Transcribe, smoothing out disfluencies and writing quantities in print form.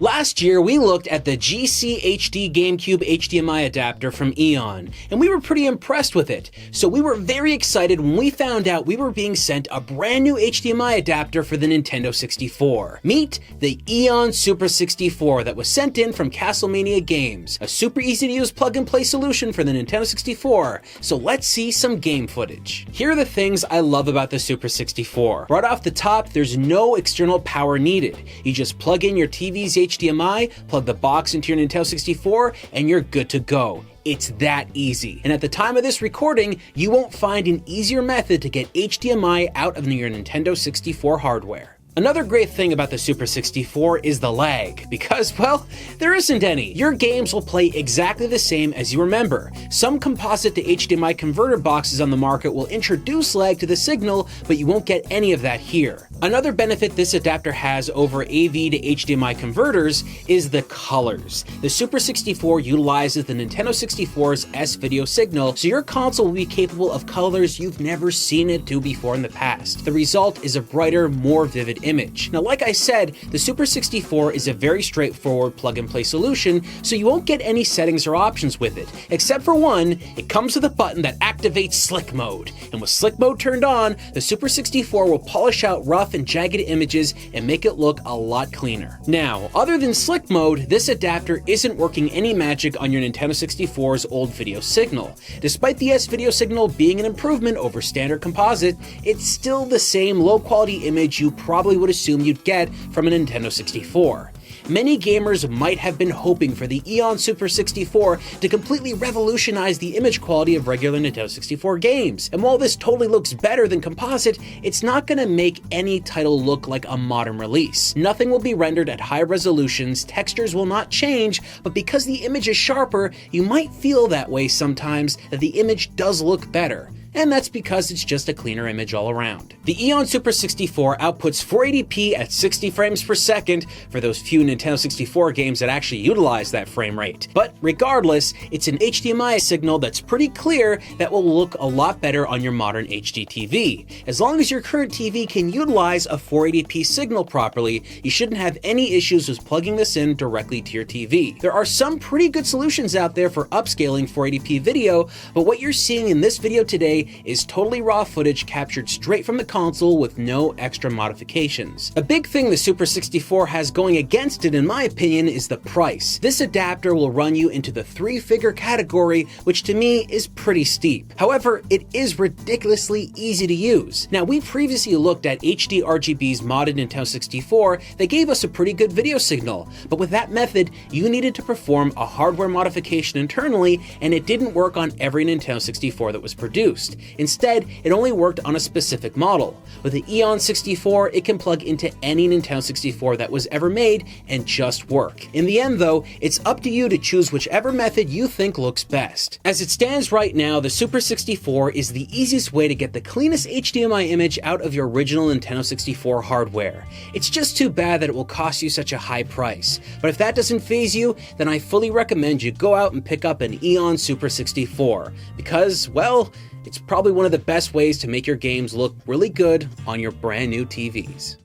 Last year, we looked at the GC-HD GameCube HDMI adapter from EON, and we were pretty impressed with it. So we were very excited when we found out we were being sent a brand new HDMI adapter for the Nintendo 64. Meet the EON Super 64 that was sent in from Castlemania Games, a super easy to use plug-and-play solution for the Nintendo 64. So let's see some game footage. Here are the things I love about the Super 64. Right off the top, there's no external power needed. You just plug in your TV's HDMI, plug the box into your Nintendo 64, and you're good to go. It's that easy. And at the time of this recording, you won't find an easier method to get HDMI out of your Nintendo 64 hardware. Another great thing about the Super 64 is the lag, because, well, there isn't any. Your games will play exactly the same as you remember. Some composite to HDMI converter boxes on the market will introduce lag to the signal, but you won't get any of that here. Another benefit this adapter has over AV to HDMI converters is the colors. The Super 64 utilizes the Nintendo 64's S-Video signal, so your console will be capable of colors you've never seen it do before in the past. The result is a brighter, more vivid image. Now, like I said, the Super 64 is a very straightforward plug-and-play solution, so you won't get any settings or options with it. Except for one, it comes with a button that activates Slick Mode. And with Slick Mode turned on, the Super 64 will polish out rough and jagged images and make it look a lot cleaner. Now, other than Slick Mode, this adapter isn't working any magic on your Nintendo 64's old video signal. Despite the S-Video signal being an improvement over standard composite, it's still the same low-quality image you probably would assume you'd get from a Nintendo 64. Many gamers might have been hoping for the EON Super 64 to completely revolutionize the image quality of regular Nintendo 64 games. And while this totally looks better than composite, it's not going to make any title look like a modern release. Nothing will be rendered at high resolutions, textures will not change, but because the image is sharper, you might feel that way sometimes that the image does look better. And that's because it's just a cleaner image all around. The EON Super 64 outputs 480p at 60 frames per second for those few Nintendo 64 games that actually utilize that frame rate. But regardless, it's an HDMI signal that's pretty clear that will look a lot better on your modern HD TV. As long as your current TV can utilize a 480p signal properly, you shouldn't have any issues with plugging this in directly to your TV. There are some pretty good solutions out there for upscaling 480p video, but what you're seeing in this video today is totally raw footage captured straight from the console with no extra modifications. A big thing the Super 64 has going against it, in my opinion, is the price. This adapter will run you into the three-figure category, which to me is pretty steep. However, it is ridiculously easy to use. Now, we previously looked at HD RGB's modded Nintendo 64 that gave us a pretty good video signal, but with that method, you needed to perform a hardware modification internally, and it didn't work on every Nintendo 64 that was produced. Instead, it only worked on a specific model. With the EON 64, it can plug into any Nintendo 64 that was ever made and just work. In the end though, it's up to you to choose whichever method you think looks best. As it stands right now, the Super 64 is the easiest way to get the cleanest HDMI image out of your original Nintendo 64 hardware. It's just too bad that it will cost you such a high price. But if that doesn't faze you, then I fully recommend you go out and pick up an EON Super 64 because, well, it's probably one of the best ways to make your games look really good on your brand new TVs.